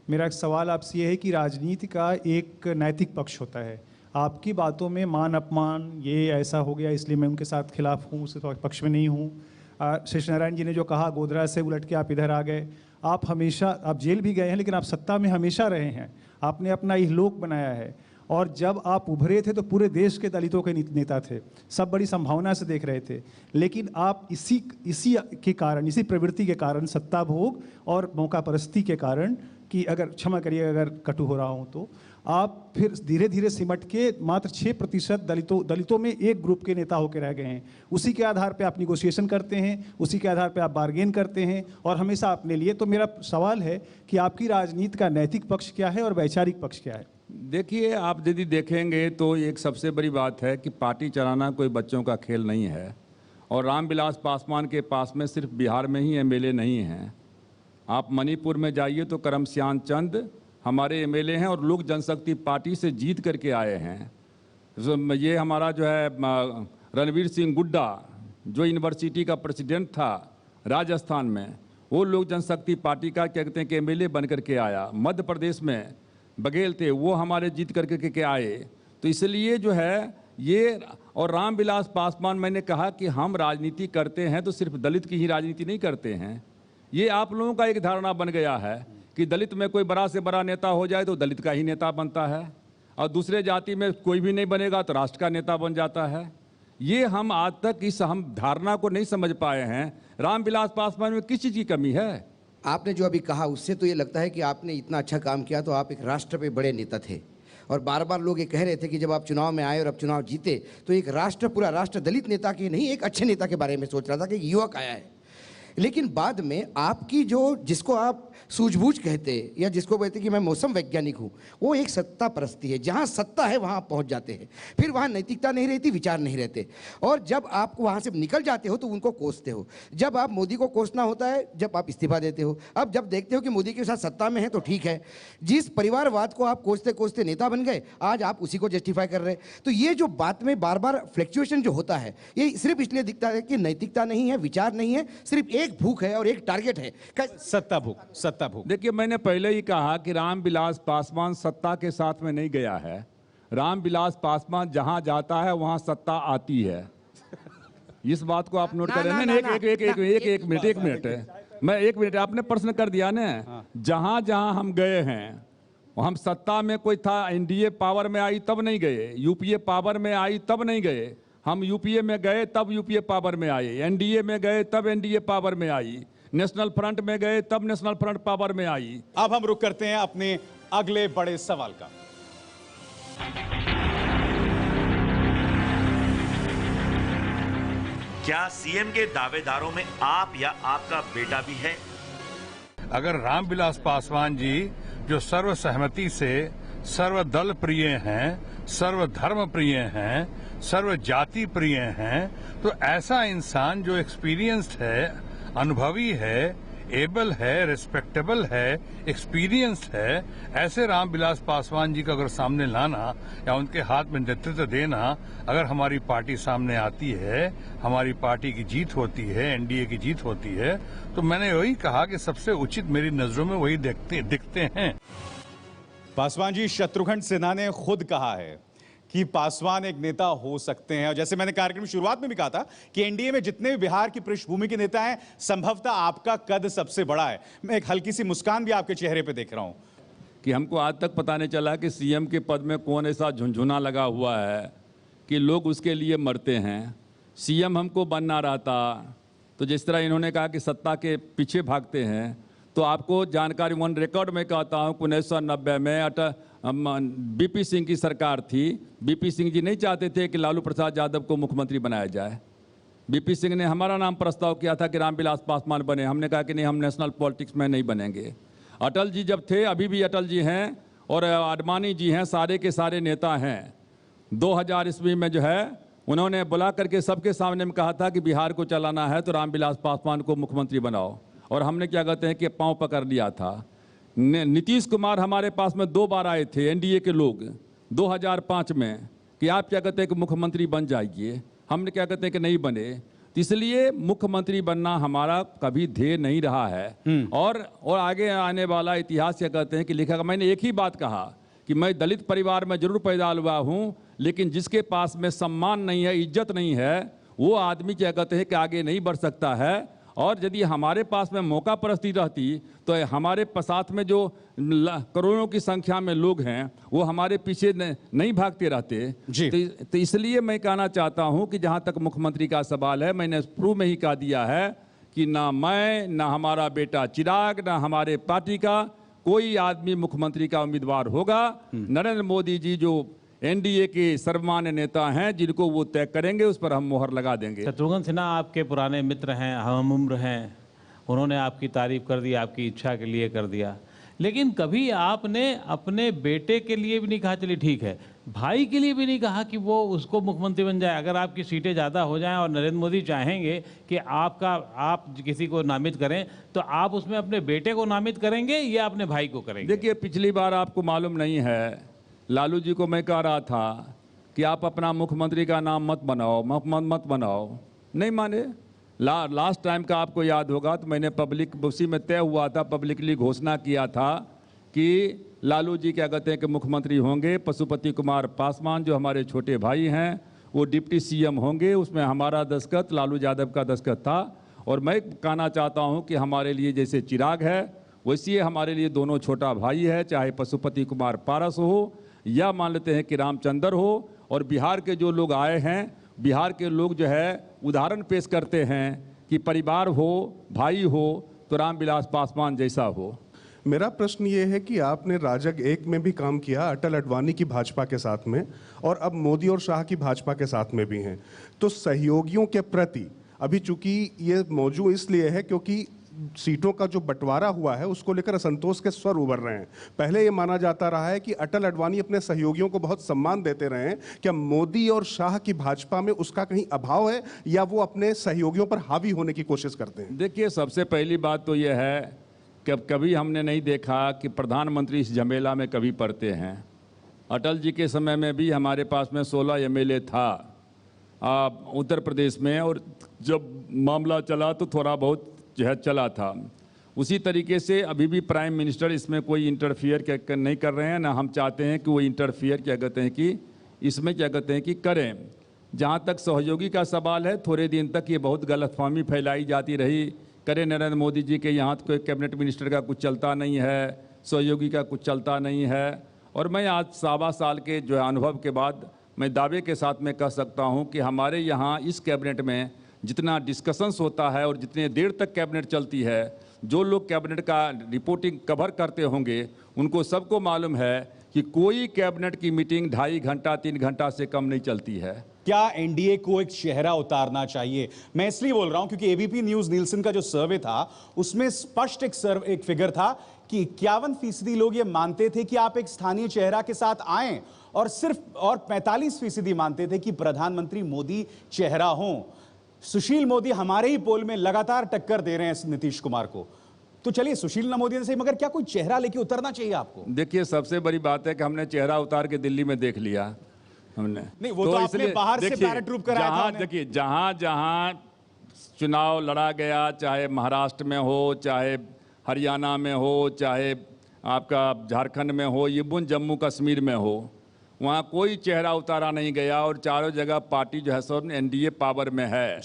मेरा एक सवाल आपसे ये है कि राजनीति का एक नैतिक पक्ष होता है। आपकी बातों में मान अपमान, ये ऐसा हो गया इसलिए मैं उनके साथ खिलाफ हूँ, उसके पक्ष में नहीं हूँ। शेष नारायण जी ने जो कहा गोधरा से उलट के आप इधर आ गए, आप हमेशा, आप जेल भी गए हैं लेकिन आप सत्ता में हमेशा रहे हैं, आपने अपना इहलोक बनाया है। और जब आप उभरे थे तो पूरे देश के दलितों के नेता थे, सब बड़ी संभावना से देख रहे थे, लेकिन आप इसी के कारण, इसी प्रवृत्ति के कारण, सत्ता भोग और मौका परस्ती के कारण, कि अगर क्षमा करिए अगर कटु हो रहा हूँ तो, आप फिर धीरे धीरे सिमट के मात्र 6% दलितों में एक ग्रुप के नेता होकर रह गए हैं। उसी के आधार पे आप निगोशिएशन करते हैं, उसी के आधार पे आप बार्गेन करते हैं, और हमेशा अपने लिए। तो मेरा सवाल है कि आपकी राजनीति का नैतिक पक्ष क्या है और वैचारिक पक्ष क्या है? देखिए, आप यदि देखेंगे तो एक सबसे बड़ी बात है कि पार्टी चलाना कोई बच्चों का खेल नहीं है, और रामविलास पासवान के पास में सिर्फ बिहार में ही एमएलए नहीं हैं। आप मणिपुर में जाइए तो करमश्याम चंद हमारे एमएलए हैं और लोक जनशक्ति पार्टी से जीत करके आए हैं। ये हमारा जो है रणवीर सिंह गुड्डा जो यूनिवर्सिटी का प्रेसिडेंट था राजस्थान में, वो लोक जनशक्ति पार्टी का क्या कहते हैं कि एमएलए बन करके आया। मध्य प्रदेश में बघेल थे, वो हमारे जीत करके के आए। तो इसलिए जो है ये, और रामविलास पासवान, मैंने कहा कि हम राजनीति करते हैं तो सिर्फ दलित की ही राजनीति नहीं करते हैं। ये आप लोगों का एक धारणा बन गया है कि दलित में कोई बड़ा से बड़ा नेता हो जाए तो दलित का ही नेता बनता है, और दूसरे जाति में कोई भी नहीं बनेगा तो राष्ट्र का नेता बन जाता है। ये हम आज तक इस हम धारणा को नहीं समझ पाए हैं। रामविलास पासवान में किस चीज़ की कमी है? आपने जो अभी कहा उससे तो ये लगता है कि आपने इतना अच्छा काम किया तो आप एक राष्ट्र पे बड़े नेता थे, और बार बार लोग ये कह रहे थे कि जब आप चुनाव में आए और अब चुनाव जीते तो एक राष्ट्र, पूरा राष्ट्र दलित नेता के नहीं, एक अच्छे नेता के बारे में सोच रहा था कि एक युवक आया है। लेकिन बाद में आपकी जो, जिसको आप सूझबूझ कहते या जिसको कहते कि मैं मौसम वैज्ञानिक हूँ, वो एक सत्ता परस्ती है। जहाँ सत्ता है वहाँ आप पहुँच जाते हैं, फिर वहाँ नैतिकता नहीं रहती, विचार नहीं रहते, और जब आप वहाँ से निकल जाते हो तो उनको कोसते हो। जब आप मोदी को कोसना होता है जब आप इस्तीफा देते हो। अब जब देखते हो कि मोदी के साथ सत्ता में है तो ठीक है, जिस परिवारवाद को आप कोसते कोसते नेता बन गए, आज आप उसी को जस्टिफाई कर रहे हैं। तो ये जो बात में बार बार फ्लक्चुएशन जो होता है, ये सिर्फ इसलिए दिखता है कि नैतिकता नहीं है, विचार नहीं है, सिर्फ एक भूख है और एक टारगेट है, सत्ता भूख। सत्ता भूख। देखिए, मैंने पहले ही कहा कि रामविलास पासवान सत्ता के साथ में नहीं गया है। रामविलास पासवान जहां जाता है वहां सत्ता आती है। इस बात को आप नोट करें। एक मिनट मैं 1 मिनट, आपने प्रश्न कर दिया ना। जहां जहां हम गए हैं, हम सत्ता में कोई था, एनडीए पावर में आई तब नहीं गए, यूपीए पावर में आई तब नहीं गए। हम यूपीए में गए तब यूपीए पावर में आए, एनडीए में गए तब एनडीए पावर में आई, नेशनल फ्रंट में गए तब नेशनल फ्रंट पावर में आई। अब हम रुक करते हैं अपने अगले बड़े सवाल का। क्या सीएम के दावेदारों में आप या आपका बेटा भी है? अगर रामविलास पासवान जी जो सर्वसहमति से सर्वदल प्रिय हैं, सर्वधर्म प्रिय हैं, सर्व जाति प्रिय हैं, तो ऐसा इंसान जो एक्सपीरियंस्ड है, अनुभवी है, एबल है, रिस्पेक्टेबल है, एक्सपीरियंस्ड है, ऐसे रामविलास पासवान जी को अगर सामने लाना या उनके हाथ में नेतृत्व देना, अगर हमारी पार्टी सामने आती है, हमारी पार्टी की जीत होती है, एनडीए की जीत होती है, तो मैंने वही कहा कि सबसे उचित मेरी नजरों में वही दिखते हैं। पासवान जी, शत्रुघ्न सिन्हा ने खुद कहा है कि पासवान एक नेता हो सकते हैं, और जैसे मैंने कार्यक्रम की शुरुआत में भी कहा था कि एनडीए में जितने भी बिहार की पृष्ठभूमि के नेता हैं, संभवतः आपका कद सबसे बड़ा है। मैं एक हल्की सी मुस्कान भी आपके चेहरे पे देख रहा हूं कि हमको आज तक पता नहीं चला कि सीएम के पद में कौन ऐसा झुनझुना लगा हुआ है कि लोग उसके लिए मरते हैं। सीएम हमको बनना रहता तो जिस तरह इन्होंने कहा कि सत्ता के पीछे भागते हैं, तो आपको जानकारी, वन रिकॉर्ड में कहता हूँ 1990 में बीपी सिंह की सरकार थी। बीपी सिंह जी नहीं चाहते थे कि लालू प्रसाद यादव को मुख्यमंत्री बनाया जाए। बीपी सिंह ने हमारा नाम प्रस्ताव किया था कि रामविलास पासवान बने। हमने कहा कि नहीं, हम नेशनल पॉलिटिक्स में नहीं बनेंगे। अटल जी जब थे, अभी भी अटल जी हैं और आडवाणी जी हैं, सारे के सारे नेता हैं। 2000 ईस्वी में जो है उन्होंने बुला करके सबके सामने में कहा था कि बिहार को चलाना है तो रामविलास पासवान को मुख्यमंत्री बनाओ, और हमने क्या कहते हैं कि पांव पकड़ लिया था। नीतीश कुमार हमारे पास में 2 बार आए थे, एनडीए के लोग, 2005 में, कि आप क्या कहते हैं कि मुख्यमंत्री बन जाइए। हमने क्या कहते हैं कि नहीं बने। तो इसलिए मुख्यमंत्री बनना हमारा कभी ध्येय नहीं रहा है। और आगे आने वाला इतिहास क्या कहते हैं कि लिखा, मैंने एक ही बात कहा कि मैं दलित परिवार में जरूर पैदा हुआ हूँ, लेकिन जिसके पास में सम्मान नहीं है, इज्जत नहीं है, वो आदमी क्या कहते हैं कि आगे नहीं बढ़ सकता है। और यदि हमारे पास में मौका परस्ती रहती तो हमारे साथ में जो करोड़ों की संख्या में लोग हैं वो हमारे पीछे नहीं भागते रहते जी। तो इसलिए मैं कहना चाहता हूं कि जहां तक मुख्यमंत्री का सवाल है, मैंने शुरू में ही कह दिया है कि ना मैं, ना हमारा बेटा चिराग, ना हमारे पार्टी का कोई आदमी मुख्यमंत्री का उम्मीदवार होगा। नरेंद्र मोदी जी जो एनडीए के सर्वमान्य नेता हैं, जिनको वो तय करेंगे, उस पर हम मोहर लगा देंगे। शत्रुघ्न सिन्हा आपके पुराने मित्र हैं, हम उम्र हैं, उन्होंने आपकी तारीफ कर दी, आपकी इच्छा के लिए कर दिया, लेकिन कभी आपने अपने बेटे के लिए भी नहीं कहा चलिए ठीक है, भाई के लिए भी नहीं कहा कि वो उसको मुख्यमंत्री बन जाए। अगर आपकी सीटें ज़्यादा हो जाएं और नरेंद्र मोदी चाहेंगे कि आप किसी को नामित करें, तो आप उसमें अपने बेटे को नामित करेंगे या अपने भाई को करेंगे? देखिए, पिछली बार आपको मालूम नहीं है, लालू जी को मैं कह रहा था कि आप अपना मुख्यमंत्री का नाम मत बनाओ, मत बनाओ, नहीं माने। लास्ट टाइम का आपको याद होगा तो मैंने उसी में तय हुआ था, पब्लिकली घोषणा किया था कि लालू जी क्या कहते हैं कि मुख्यमंत्री होंगे, पशुपति कुमार पासवान जो हमारे छोटे भाई हैं वो डिप्टी सीएम होंगे। उसमें हमारा दस्तखत, लालू यादव का दस्तखत था। और मैं कहना चाहता हूं कि हमारे लिए जैसे चिराग है वैसे हमारे लिए दोनों छोटा भाई है, चाहे पशुपति कुमार पारस हो या मान लेते हैं कि रामचंद्र हो। और बिहार के जो लोग आए हैं, बिहार के लोग जो है उदाहरण पेश करते हैं कि परिवार हो, भाई हो तो रामविलास पासवान जैसा हो। मेरा प्रश्न ये है कि आपने राजग 1 में भी काम किया अटल अडवाणी की भाजपा के साथ में, और अब मोदी और शाह की भाजपा के साथ में भी हैं, तो सहयोगियों के प्रति अभी चूंकि ये मौजूद इसलिए है क्योंकि सीटों का जो बंटवारा हुआ है उसको लेकर असंतोष के स्वर उभर रहे हैं। पहले ये माना जाता रहा है कि अटल अडवाणी अपने सहयोगियों को बहुत सम्मान देते रहे हैं, क्या मोदी और शाह की भाजपा में उसका कहीं अभाव है या वो अपने सहयोगियों पर हावी होने की कोशिश करते हैं? देखिए, सबसे पहली बात तो ये है कि कभी हमने नहीं देखा कि प्रधानमंत्री इस झमेला में कभी पड़ते हैं। अटल जी के समय में भी हमारे पास में 16 MLA था उत्तर प्रदेश में, और जब मामला चला तो थोड़ा बहुत जो है चला था। उसी तरीके से अभी भी प्राइम मिनिस्टर इसमें कोई इंटरफियर नहीं कर रहे हैं, ना हम चाहते हैं कि वो इंटरफियर क्या कहते हैं कि इसमें क्या कहते हैं कि करें। जहाँ तक सहयोगी का सवाल है, थोड़े दिन तक ये बहुत गलतफहमी फैलाई जाती रही, करे नरेंद्र मोदी जी के यहाँ तो कोई कैबिनेट मिनिस्टर का कुछ चलता नहीं है, सहयोगी का कुछ चलता नहीं है। और मैं आज 1.25 साल के जो है अनुभव के बाद मैं दावे के साथ में कह सकता हूँ कि हमारे यहाँ इस कैबिनेट में जितना डिस्कशंस होता है और जितने देर तक कैबिनेट चलती है, जो लोग कैबिनेट का रिपोर्टिंग कवर करते होंगे उनको सबको मालूम है कि कोई कैबिनेट की मीटिंग 2.5 घंटा 3 घंटा से कम नहीं चलती है। क्या एनडीए को एक चेहरा उतारना चाहिए? मैं इसलिए बोल रहा हूं क्योंकि एबीपी न्यूज नीलसन का जो सर्वे था उसमें स्पष्ट एक फिगर था कि 51% लोग ये मानते थे कि आप एक स्थानीय चेहरा के साथ आएं, और 45% मानते थे कि प्रधानमंत्री मोदी चेहरा हो। सुशील मोदी हमारे ही पोल में लगातार टक्कर दे रहे हैं नीतीश कुमार को। तो चलिए सुशील न मोदी से, मगर क्या कोई चेहरा लेके उतरना चाहिए आपको? देखिए, सबसे बड़ी बात है कि हमने चेहरा उतार के दिल्ली में देख लिया हमने। नहीं, वो तो आपने बाहर से पैराट्रूप कराया था। देखिए, जहां जहां चुनाव लड़ा गया, चाहे महाराष्ट्र में हो, चाहे हरियाणा में हो, चाहे आपका झारखंड में हो, इवन जम्मू कश्मीर में हो, वहाँ कोई चेहरा उतारा नहीं गया। और चारों जगह पार्टी जो है सब एनडीए पावर में है।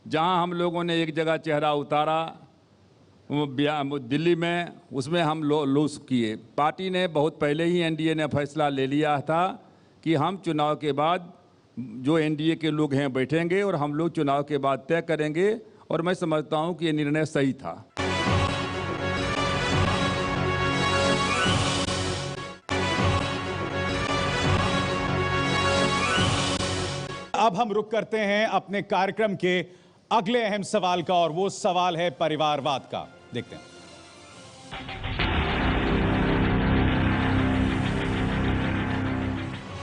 जहाँ हम लोगों ने एक जगह चेहरा उतारा दिल्ली में, उसमें हम लूज किए। पार्टी ने बहुत पहले ही एनडीए ने फैसला ले लिया था कि हम चुनाव के बाद जो एनडीए के लोग हैं बैठेंगे और हम लोग चुनाव के बाद तय करेंगे। और मैं समझता हूं कि ये निर्णय सही था। अब हम रुक करते हैं अपने कार्यक्रम के अगले अहम सवाल का, और वो सवाल है परिवारवाद का। देखते हैं।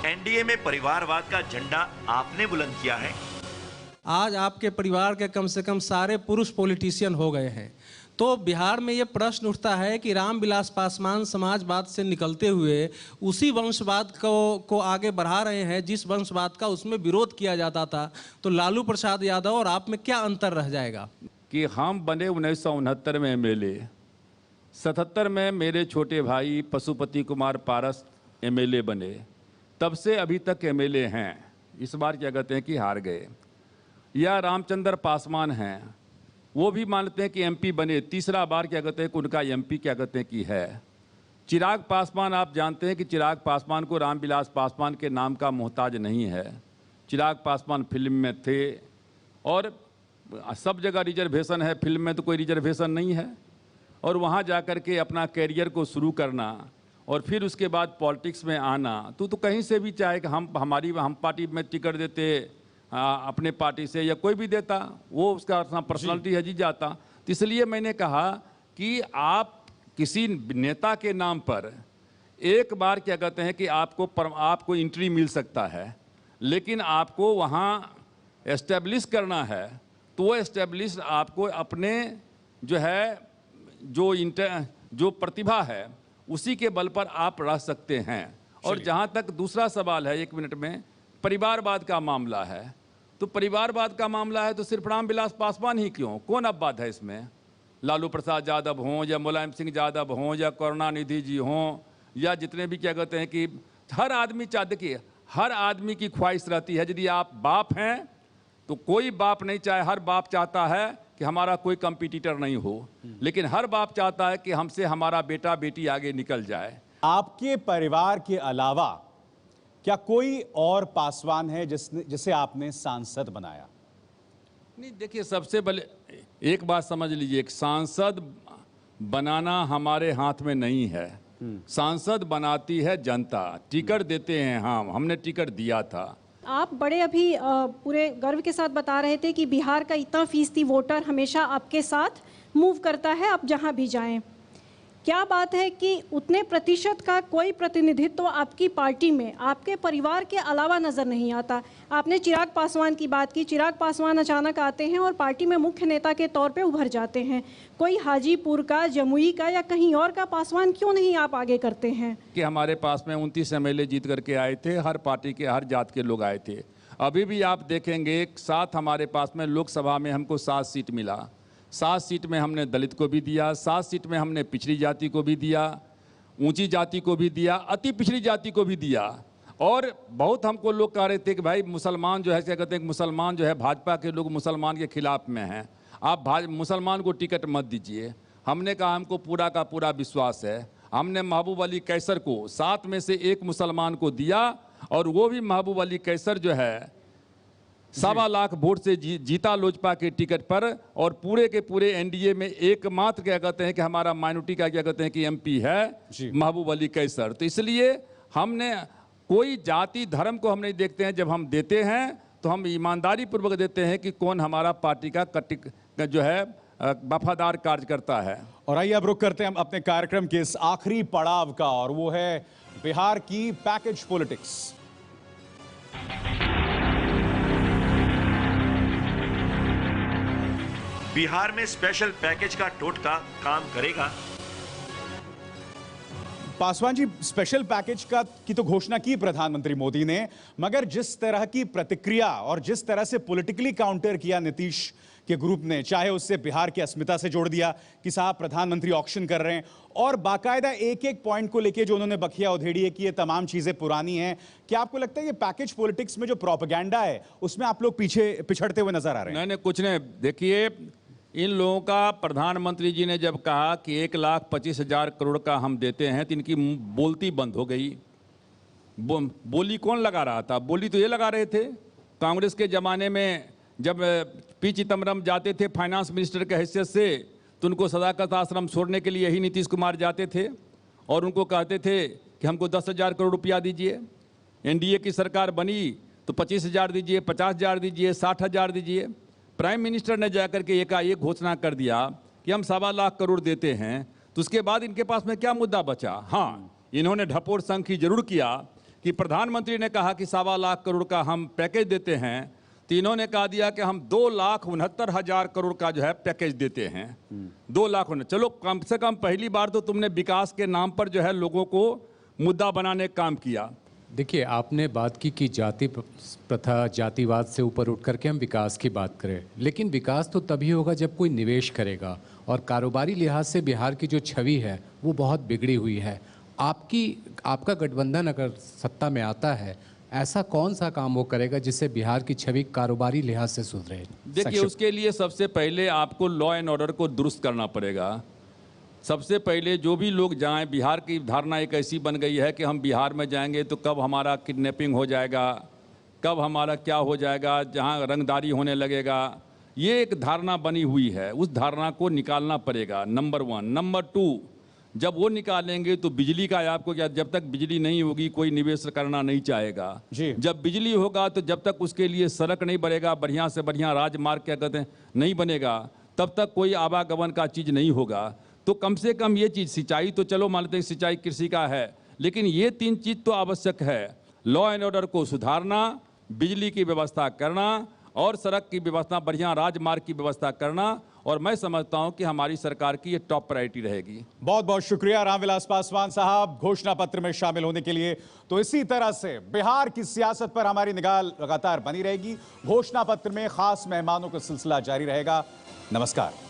एनडीए में परिवारवाद का झंडा आपने बुलंद किया है। आज आपके परिवार के कम से कम सारे पुरुष पॉलिटिशियन हो गए हैं। तो बिहार में ये प्रश्न उठता है कि रामविलास पासवान समाजवाद से निकलते हुए उसी वंशवाद को आगे बढ़ा रहे हैं जिस वंशवाद का उसमें विरोध किया जाता था। तो लालू प्रसाद यादव और आप में क्या अंतर रह जाएगा? कि हम बने 1969 में एमएलए, 77 में मेरे छोटे भाई पशुपति कुमार पारस एमएलए बने, तब से अभी तक एमएलए हैं। इस बार क्या कहते हैं कि हार गए। या रामचंद्र पासवान हैं, वो भी मानते हैं कि एमपी बने, तीसरा बार क्या कहते हैं कि उनका एमपी क्या कहते हैं कि है। चिराग पासवान, आप जानते हैं कि चिराग पासवान को रामविलास पासवान के नाम का मोहताज नहीं है। चिराग पासवान फिल्म में थे और सब जगह रिजर्वेशन है, फिल्म में तो कोई रिजर्वेशन नहीं है। और वहाँ जाकर के अपना कैरियर को शुरू करना और फिर उसके बाद पॉलिटिक्स में आना, तो कहीं से भी चाहे कि हम पार्टी में टिकट देते अपने पार्टी से या कोई भी देता, वो उसका पर्सनालिटी है जी जाता। तो इसलिए मैंने कहा कि आप किसी नेता के नाम पर एक बार क्या कहते हैं कि आपको एंट्री मिल सकता है, लेकिन आपको वहाँ एस्टेब्लिश करना है। तो वो एस्टेब्लिश आपको अपने जो है जो प्रतिभा है उसी के बल पर आप रह सकते हैं। और जहाँ तक दूसरा सवाल है, 1 मिनट में, परिवारवाद का मामला है, तो परिवारवाद का मामला है तो सिर्फ रामविलास पासवान ही क्यों, कौन अपवाद है इसमें? लालू प्रसाद यादव हों या मुलायम सिंह यादव हों या करुणानिधि जी हों या जितने भी क्या कहते हैं कि हर आदमी देखिए हर आदमी की ख्वाहिश रहती है, यदि आप बाप हैं तो कोई बाप नहीं चाहे, हर बाप चाहता है कि हमारा कोई कंपटीटर नहीं हो, लेकिन हर बाप चाहता है कि हमसे हमारा बेटा बेटी आगे निकल जाए। आपके परिवार के अलावा क्या कोई और पासवान है जिसे आपने सांसद बनाया? नहीं, देखिए सबसे पहले एक बात समझ लीजिए, एक सांसद बनाना हमारे हाथ में नहीं है, सांसद बनाती है जनता, टिकट देते हैं हमने टिकट दिया था। आप बड़े अभी पूरे गर्व के साथ बता रहे थे कि बिहार का इतना फीसदी वोटर हमेशा आपके साथ मूव करता है, आप जहां भी जाएं। क्या बात है कि उतने प्रतिशत का कोई प्रतिनिधित्व आपकी पार्टी में आपके परिवार के अलावा नज़र नहीं आता? आपने चिराग पासवान की बात की, चिराग पासवान अचानक आते हैं और पार्टी में मुख्य नेता के तौर पे उभर जाते हैं। कोई हाजीपुर का, जमुई का या कहीं और का पासवान क्यों नहीं आप आगे करते हैं? कि हमारे पास में 29 MLA जीत करके आए थे, हर पार्टी के हर जात के लोग आए थे। अभी भी आप देखेंगे साथ हमारे पास में लोकसभा में हमको 7 सीट मिला, 7 सीट में हमने दलित को भी दिया, 7 सीट में हमने पिछड़ी जाति को भी दिया, ऊंची जाति को भी दिया, अति पिछड़ी जाति को भी दिया। और बहुत हमको लोग कह रहे थे कि भाई मुसलमान जो है क्या कहते हैं, मुसलमान जो है भाजपा के लोग मुसलमान के खिलाफ में हैं, आप मुसलमान को टिकट मत दीजिए। हमने कहा हमको पूरा का पूरा विश्वास है, हमने महबूब अली कैसर को 7 में से 1 मुसलमान को दिया और वो भी महबूब अली कैसर जो है 1.25 लाख वोट से जीता लोजपा के टिकट पर। और पूरे के पूरे एनडीए में एकमात्र क्या कहते हैं कि हमारा माइनॉरिटी का क्या कहते हैं कि एमपी है महबूब अली कैसर। तो इसलिए हमने कोई जाति धर्म को हम नहीं देखते हैं, जब हम देते हैं तो हम ईमानदारी पूर्वक देते हैं कि कौन हमारा पार्टी का जो है वफादार कार्यकर्ता है। और आइए अब रुक करते हैं हम अपने कार्यक्रम के इस आखिरी पड़ाव का, और वो है बिहार की पैकेज पॉलिटिक्स। बिहार में स्पेशल पैकेज का टोटका काम करेगा? पासवान जी, स्पेशल पैकेज की तो घोषणा की प्रधानमंत्री मोदी ने, मगर जिस तरह की प्रतिक्रिया और जिस तरह से पॉलिटिकली काउंटर किया नीतीश के ग्रुप ने, चाहे उससे बिहार की अस्मिता से जोड़ दिया कि साहब प्रधानमंत्री ऑक्शन कर रहे हैं, और बाकायदा एक एक पॉइंट को लेके जो उन्होंने बखिया उधेड़ी है कि ये तमाम चीजें पुरानी हैं, क्या आपको लगता है ये पैकेज पॉलिटिक्स में जो प्रोपेगेंडा है उसमें आप लोग पीछे पिछड़ते हुए नजर आ रहे हैं? नहीं, कुछ नहीं। देखिए, इन लोगों का प्रधानमंत्री जी ने जब कहा कि 1,25,000 करोड़ का हम देते हैं तो इनकी बोलती बंद हो गई। बोली कौन लगा रहा था? बोली तो ये लगा रहे थे कांग्रेस के ज़माने में, जब पी चिदम्बरम जाते थे फाइनेंस मिनिस्टर के हैसियत से, तो उनको सदाकत आश्रम छोड़ने के लिए यही नीतीश कुमार जाते थे और उनको कहते थे कि हमको 10,000 करोड़ रुपया दीजिए। एनडीए की सरकार बनी तो 25,000 दीजिए, 50,000 दीजिए, 60,000 दीजिए। प्राइम मिनिस्टर ने जाकर के एकाएक घोषणा कर दिया कि हम 1.25 लाख करोड़ देते हैं, तो उसके बाद इनके पास में क्या मुद्दा बचा? हाँ, इन्होंने ढपोर संखी जरूर किया कि प्रधानमंत्री ने कहा कि 1.25 लाख करोड़ का हम पैकेज देते हैं, तो इन्होंने कहा दिया कि हम 2,69,000 करोड़ का जो है पैकेज देते हैं। 2 लाख। चलो, कम से कम पहली बार तो तुमने विकास के नाम पर जो है लोगों को मुद्दा बनाने का काम किया। देखिए, आपने बात की कि जाति प्रथा, जातिवाद से ऊपर उठ करके हम विकास की बात करें, लेकिन विकास तो तभी होगा जब कोई निवेश करेगा, और कारोबारी लिहाज से बिहार की जो छवि है वो बहुत बिगड़ी हुई है। आपका गठबंधन अगर सत्ता में आता है, ऐसा कौन सा काम वो करेगा जिससे बिहार की छवि कारोबारी लिहाज से सुधरे? देखिए, उसके लिए सबसे पहले आपको लॉ एंड ऑर्डर को दुरुस्त करना पड़ेगा। सबसे पहले जो भी लोग जाएं, बिहार की धारणा एक ऐसी बन गई है कि हम बिहार में जाएंगे तो कब हमारा किडनैपिंग हो जाएगा, कब हमारा क्या हो जाएगा, जहां रंगदारी होने लगेगा, ये एक धारणा बनी हुई है। उस धारणा को निकालना पड़ेगा, नंबर 1। नंबर 2, जब वो निकालेंगे तो बिजली का आपको क्या, जब तक बिजली नहीं होगी कोई निवेश करना नहीं चाहेगा। जब बिजली होगा तो जब तक उसके लिए सड़क नहीं बनेगा, बढ़िया से बढ़िया राजमार्ग क्या कहते हैं नहीं बनेगा, तब तक कोई आवागमन का चीज़ नहीं होगा। तो कम से कम ये चीज़, सिंचाई तो चलो मान लेते हैं सिंचाई कृषि का है, लेकिन ये 3 चीज़ तो आवश्यक है। लॉ एंड ऑर्डर को सुधारना, बिजली की व्यवस्था करना और सड़क की व्यवस्था, बढ़िया राजमार्ग की व्यवस्था करना, और मैं समझता हूं कि हमारी सरकार की ये टॉप प्रायोरिटी रहेगी। बहुत बहुत शुक्रिया रामविलास पासवान साहब घोषणा पत्र में शामिल होने के लिए। तो इसी तरह से बिहार की सियासत पर हमारी निगाह लगातार बनी रहेगी। घोषणा पत्र में खास मेहमानों का सिलसिला जारी रहेगा। नमस्कार।